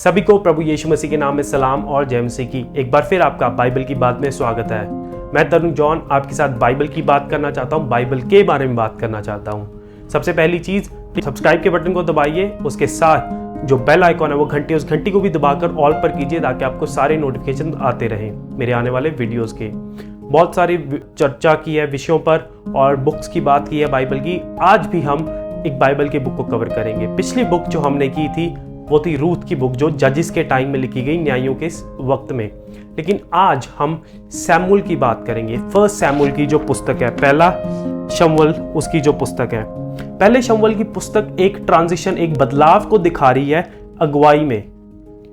सभी को प्रभु यीशु मसीह के नाम में सलाम और जय मसीह की। एक बार फिर आपका बाइबल की बात में स्वागत है। मैं तरुण जॉन आपके साथ बाइबल की बात करना चाहता हूँ, बाइबल के बारे में बात करना चाहता हूँ। सबसे पहली चीज, सब्सक्राइब के बटन को दबाइए, उसके साथ जो बेल आइकॉन है वो घंटी, उस घंटी को भी दबाकर ऑल पर कीजिए ताकि आपको सारे नोटिफिकेशन आते रहें मेरे आने वाले वीडियोस के। बहुत सारी चर्चा की है विषयों पर और बुक्स की बात की है बाइबल की। आज भी हम एक बाइबल की बुक को कवर करेंगे। पिछली बुक जो हमने की थी वो थी रूथ की बुक, जो जजिस के टाइम में लिखी गई, न्यायों के वक्त में। लेकिन आज हम सैमुअल की बात करेंगे। फर्स्ट सैमुअल की जो पुस्तक है, पहला शमूएल उसकी जो पुस्तक है। पहले शमूएल की पुस्तक एक ट्रांजिशन, एक बदलाव को दिखा रही है अगुवाई में।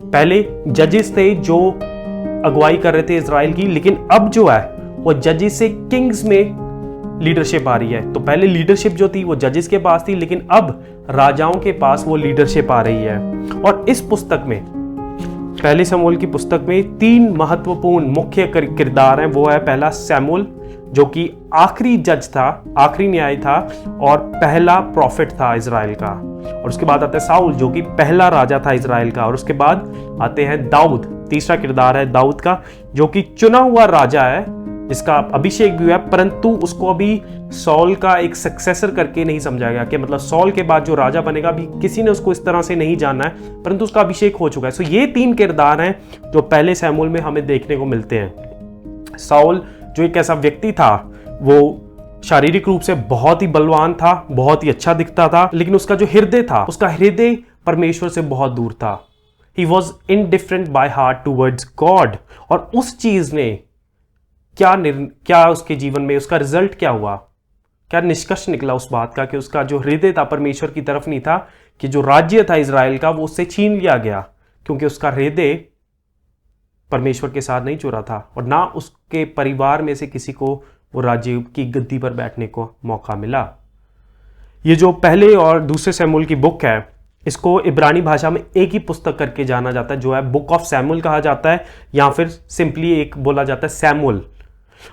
पहले जजिस थे जो अगुवाई कर रहे थे इजराइल की, लेकिन अब जो है वो जजिस से किंग्स में लीडरशिप आ रही है। तो पहले लीडरशिप जो थी वो जजिस के पास थी, लेकिन अब राजाओं के पास वो लीडरशिप आ रही है। और इस पुस्तक में, पहले शमूएल की पुस्तक में 3 महत्वपूर्ण मुख्य किरदार हैं। वो है पहला सैमुअल, जो कि आखिरी जज था, आखिरी न्याय था और पहला प्रॉफिट था इजराइल का। और उसके बाद आता है साउल, जो कि पहला राजा था इजराइल का। और उसके बाद आते हैं दाऊद, तीसरा किरदार है दाऊद का, जो कि चुना हुआ राजा है, जिसका अभिषेक भी हुआ है, परंतु उसको अभी सॉल का एक सक्सेसर करके नहीं समझा गया कि मतलब सॉल के बाद जो राजा बनेगा, अभी किसी ने उसको इस तरह से नहीं जाना है, परंतु उसका अभिषेक हो चुका है। सो ये 3 किरदार हैं जो पहले सैमुअल में हमें देखने को मिलते हैं। साउल जो एक ऐसा व्यक्ति था, वो शारीरिक रूप से बहुत ही बलवान था, बहुत ही अच्छा दिखता था, लेकिन उसका जो हृदय था, उसका हृदय परमेश्वर से बहुत दूर था। He was indifferent by heart towards God. और उस चीज ने क्या उसके जीवन में उसका रिजल्ट क्या हुआ, क्या निष्कर्ष निकला उस बात का कि उसका जो हृदय था परमेश्वर की तरफ नहीं था, कि जो राज्य था इजराइल का वो उससे छीन लिया गया, क्योंकि उसका हृदय परमेश्वर के साथ नहीं जुड़ा था और ना उसके परिवार में से किसी को वो राज्य की गद्दी पर बैठने को मौका मिला। ये जो पहले और दूसरे सैमुअल की बुक है, इसको इब्रानी भाषा में एक ही पुस्तक करके जाना जाता है, जो है बुक ऑफ सैमुअल कहा जाता है, या फिर सिंपली एक बोला जाता है सैमुअल।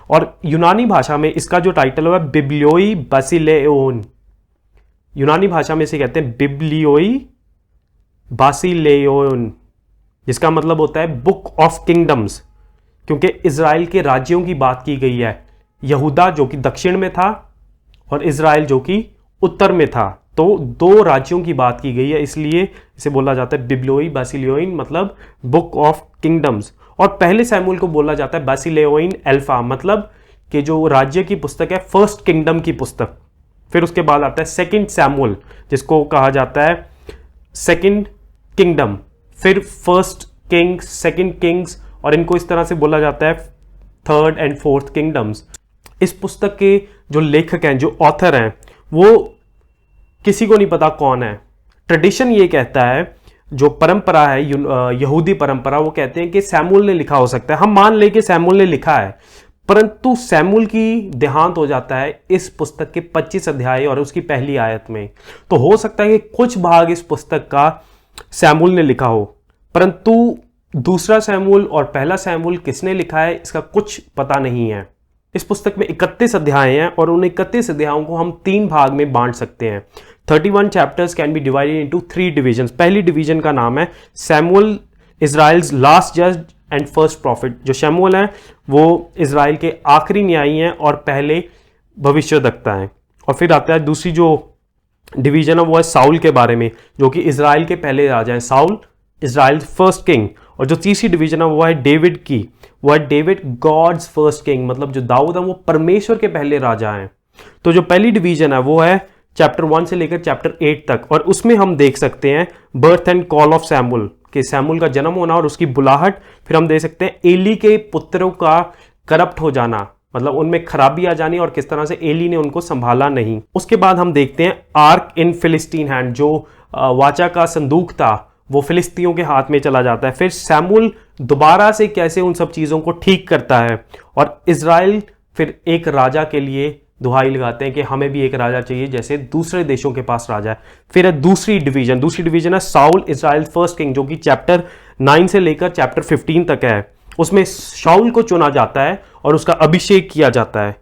और यूनानी भाषा में इसका जो टाइटल है बिब्लियोई बासिलेओन। यूनानी भाषा में इसे कहते हैं बिब्लियोई बासिलेओन, जिसका मतलब होता है बुक ऑफ किंगडम्स, क्योंकि इजराइल के राज्यों की बात की गई है। यहूदा जो कि दक्षिण में था और इजराइल जो कि उत्तर में था, तो 2 राज्यों की बात की गई है, इसलिए इसे बोला जाता है बिब्लियोई बासिलेओन, मतलब बुक ऑफ किंगडम्स। और पहले सैमुअल को बोला जाता है बासिलेओन अल्फा, मतलब कि जो राज्य की पुस्तक है, फर्स्ट किंगडम की पुस्तक। फिर उसके बाद आता है सेकंड सैमुअल, जिसको कहा जाता है सेकंड किंगडम, फिर फर्स्ट किंग्स, सेकंड किंग्स, और इनको इस तरह से बोला जाता है थर्ड एंड फोर्थ किंगडम्स। इस पुस्तक के जो लेखक हैं, जो ऑथर हैं, वो किसी को नहीं पता कौन है। ट्रेडिशन ये कहता है, जो परंपरा है यहूदी परंपरा, वो कहते हैं कि सैमुअल ने लिखा हो सकता है। हम मान ले कि सैमुअल ने लिखा है, परंतु सैमुअल की देहांत हो जाता है इस पुस्तक के 25 अध्याय और उसकी पहली आयत में। तो हो सकता है कि कुछ भाग इस पुस्तक का सैमुअल ने लिखा हो, परंतु दूसरा सैमुअल और पहला सैमुअल किसने लिखा है इसका कुछ पता नहीं है। इस पुस्तक में 31 अध्याय हैं और उन 31 अध्यायों को हम 3 भाग में बांट सकते हैं। 31 chapters can be divided into 3 divisions. पहली डिवीजन का नाम है सैमुअल इजराइल्स लास्ट जज एंड फर्स्ट प्रॉफिट। जो सैमुअल है वो इजराइल के आखिरी न्यायी हैं और पहले भविष्यवक्ता हैं। और फिर आता है दूसरी जो डिवीजन है वो है साउल के बारे में, जो कि इजराइल के पहले राजा हैं। Saul Israel first king. और जो तीसरी डिवीजन है वो है डेविड की, वो है डेविड गॉड्स फर्स्ट किंग, मतलब जो दाऊद है वो परमेश्वर के पहले राजा हैं। तो जो पहली डिवीजन है वो है चैप्टर 1 से लेकर चैप्टर 8 तक, और उसमें हम देख सकते हैं birth and call of Samuel, कि सैमुअल का जन्म होना और उसकी बुलाहट। फिर हम देख सकते हैं एली के पुत्रों का करप्ट हो जाना, मतलब उनमें खराबी आ जानी और किस तरह से एली ने उनको संभाला नहीं। उसके बाद हम देखते हैं आर्क इन फिलिस्तीन हैंड, जो वाचा का संदूक था वो फिलिस्तियों के हाथ में चला जाता है। फिर सैमुअल दोबारा से कैसे उन सब चीजों को ठीक करता है, और इजराइल फिर एक राजा के लिए दुहाई लगाते हैं कि हमें भी एक राजा चाहिए जैसे दूसरे देशों के पास राजा है। फिर है दूसरी डिवीजन है साउल इजराइल फर्स्ट किंग, जो कि चैप्टर 9 से लेकर चैप्टर 15 तक है। उसमें शाऊल को चुना जाता है और उसका अभिषेक किया जाता है।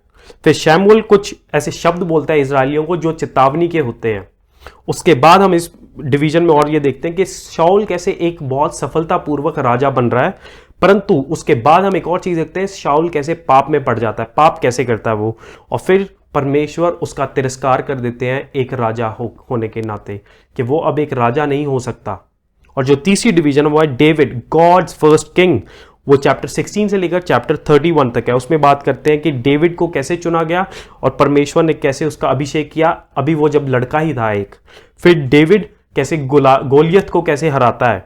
फिर शैमुएल कुछ ऐसे शब्द बोलता है इजराइलियों को जो चेतावनी के होते हैं। उसके बाद हम इस डिवीजन में और ये देखते हैं कि शाऊल कैसे एक बहुत सफलतापूर्वक राजा बन रहा है, परंतु उसके बाद हम एक और चीज देखते हैं, शाऊल कैसे पाप में पड़ जाता है, पाप कैसे करता है वो, और फिर परमेश्वर उसका तिरस्कार कर देते हैं एक राजा होने के नाते, कि वो अब एक राजा नहीं हो सकता। और जो तीसरी डिवीजन है वो है डेविड, गॉड्स फर्स्ट किंग। वो चैप्टर 16 से लेकर चैप्टर 31 तक है। उसमें बात करते हैं कि डेविड को कैसे चुना गया और परमेश्वर ने कैसे उसका अभिषेक किया, अभी वो जब लड़का ही था एक। फिर डेविड कैसे गोलियत को कैसे हराता है,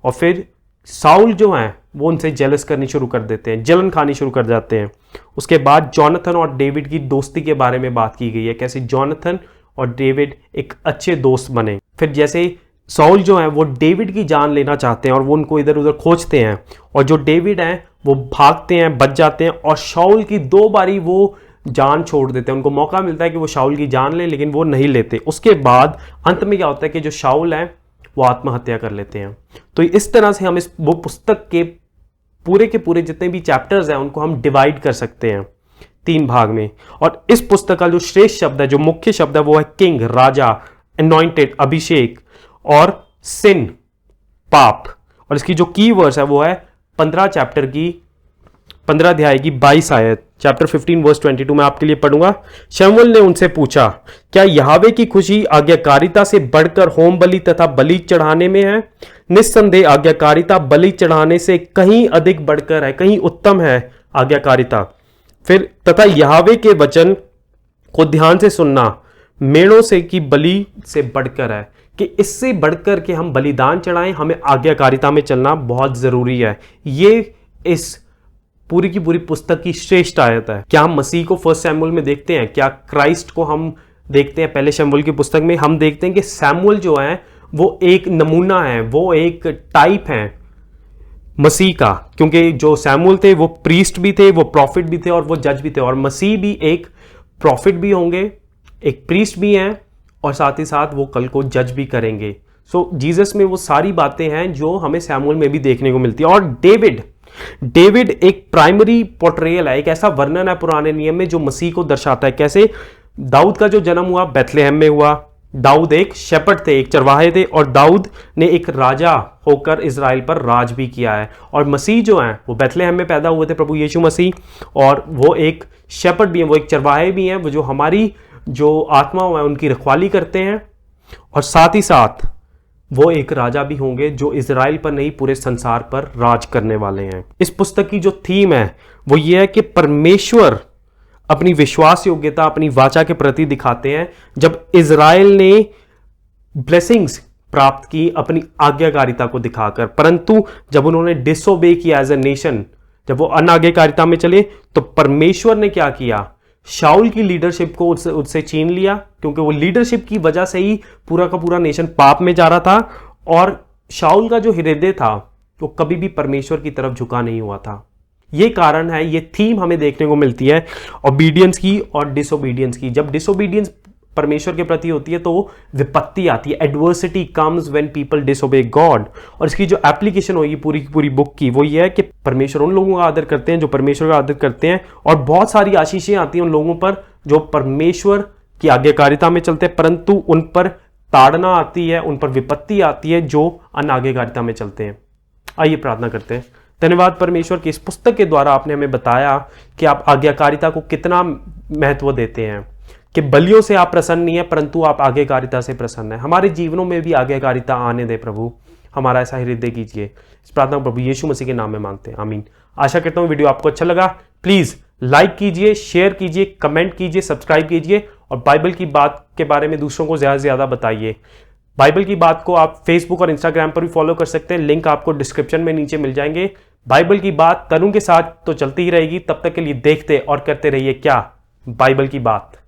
और फिर साउल जो है वो उनसे जेलस करनी शुरू कर देते हैं, जलन खानी शुरू कर जाते हैं। उसके बाद जॉनथन और डेविड की दोस्ती के बारे में बात की गई है, कैसे जॉनथन और डेविड एक अच्छे दोस्त बने। फिर जैसे साउल जो है वो डेविड की जान लेना चाहते हैं और वो उनको इधर उधर खोजते हैं, और जो डेविड हैं वो भागते हैं, बच जाते हैं, और शाऊल की 2 बारी वो जान छोड़ देते हैं। उनको मौका मिलता है कि वो शाऊल की जान ले, लेकिन वो नहीं लेते। उसके बाद अंत में क्या होता है कि जो शाऊल है वो आत्महत्या कर लेते हैं। तो इस तरह से हम इस वो पुस्तक के पूरे जितने भी चैप्टर्स हैं उनको हम डिवाइड कर सकते हैं 3 भाग में। और इस पुस्तक का जो श्रेष्ठ शब्द है, जो मुख्य शब्द है, वो है किंग, राजा, अनॉइंटेड, अभिषेक, और सिन, पाप। और इसकी जो की वर्स है वो है 15 अध्याय की 22 आयत, चैप्टर 15 वर्स 22 में आपके लिए पढ़ूंगा। शमूएल ने उनसे पूछा, क्या यहोवा की खुशी आज्ञाकारिता से बढ़कर होम बलि तथा बलि चढ़ाने में है? निस्संदेह आज्ञाकारिता बलि चढ़ाने से कहीं अधिक बढ़कर है, कहीं उत्तम है आज्ञाकारिता। फिर तथा यहोवा के वचन को ध्यान से सुनना मेढ़ों से की बलि से बढ़कर है, कि इससे बढ़कर के हम बलिदान चढ़ाएं, हमें आज्ञाकारिता में चलना बहुत जरूरी है। ये इस पूरी की पूरी पुस्तक की श्रेष्ठ आयत है। क्या हम मसीह को फर्स्ट सैमुएल में देखते हैं? क्या क्राइस्ट को हम देखते हैं पहले शमूएल की पुस्तक में? हम देखते हैं कि सैमुएल जो है वो एक नमूना है, वो एक टाइप है मसीह का, क्योंकि जो सैमुएल थे वो प्रीस्ट भी थे, वो प्रॉफिट भी थे, और वो जज भी थे। और मसीह भी एक प्रॉफिट भी होंगे, एक प्रीस्ट भी हैं, और साथ ही साथ वो कल को जज भी करेंगे। सो जीसस में वो सारी बातें हैं जो हमें सैमुएल में भी देखने को मिलती है। और डेविड एक प्राइमरी पोर्ट्रेयल है, एक ऐसा वर्णन है पुराने नियम में जो मसीह को दर्शाता है। कैसे दाऊद का जो जन्म हुआ बेथलेहम में हुआ। दाऊद एक शेपर्ड थे, एक चरवाहे थे, और दाऊद ने एक राजा होकर इजराइल पर राज भी किया है। और मसीह जो हैं वो बेथलेहम में पैदा हुए थे, प्रभु यीशु मसीह, और वो एक शेपर्ड भी हैं, वो एक चरवाहे भी हैं, वो जो हमारी जो आत्माओं है उनकी रखवाली करते हैं, और साथ ही साथ वो एक राजा भी होंगे जो इजराइल पर नहीं पूरे संसार पर राज करने वाले हैं। इस पुस्तक की जो थीम है वो ये है कि परमेश्वर अपनी विश्वास योग्यता अपनी वाचा के प्रति दिखाते हैं। जब इजराइल ने ब्लेसिंग्स प्राप्त की अपनी आज्ञाकारिता को दिखाकर, परंतु जब उन्होंने डिसोबे किया एज ए नेशन, जब वो अनाज्ञाकारिता में चले, तो परमेश्वर ने क्या किया? शाऊल की लीडरशिप को उससे छीन लिया, क्योंकि वो लीडरशिप की वजह से ही पूरा का पूरा नेशन पाप में जा रहा था। और शाऊल का जो हृदय था वो कभी भी परमेश्वर की तरफ झुका नहीं हुआ था। ये कारण है, ये थीम हमें देखने को मिलती है ओबीडियंस की और डिसोबीडियंस की। जब डिसोबीडियंस परमेश्वर के प्रति होती है तो विपत्ति आती है, adversity comes when people disobey God. और इसकी जो एप्लीकेशन होगी पूरी की पूरी बुक की वो ये है कि परमेश्वर उन लोगों का आदर करते हैं जो परमेश्वर का आदर करते हैं, और बहुत सारी आशीषें आती हैं उन लोगों पर जो परमेश्वर की आज्ञाकारिता में चलते हैं, परंतु उन पर ताड़ना आती है, उन पर विपत्ति आती है जो अनाज्ञाकारिता में चलते हैं। आइए प्रार्थना करते हैं। धन्यवाद परमेश्वर की इस पुस्तक के द्वारा आपने हमें बताया कि आप आज्ञाकारिता को कितना महत्व देते हैं, कि बलियों से आप प्रसन्न नहीं है परंतु आप आज्ञाकारिता से प्रसन्न है। हमारे जीवनों में भी आज्ञाकारिता आने दे प्रभु, हमारा ऐसा हृदय कीजिए। इस प्रार्थना प्रभु यीशु मसीह के नाम में मांगते हैं, आमीन। आशा करता हूं वीडियो आपको अच्छा लगा। प्लीज लाइक कीजिए, शेयर कीजिए, कमेंट कीजिए, सब्सक्राइब कीजिए, और बाइबल की बात के बारे में दूसरों को ज्यादा से ज्यादा बताइए। बाइबल की बात को आप फेसबुक और इंस्टाग्राम पर भी फॉलो कर सकते हैं, लिंक आपको डिस्क्रिप्शन में नीचे मिल जाएंगे। बाइबल की बात तरुण के साथ तो चलती ही रहेगी, तब तक के लिए देखते और करते रहिए क्या बाइबल की बात।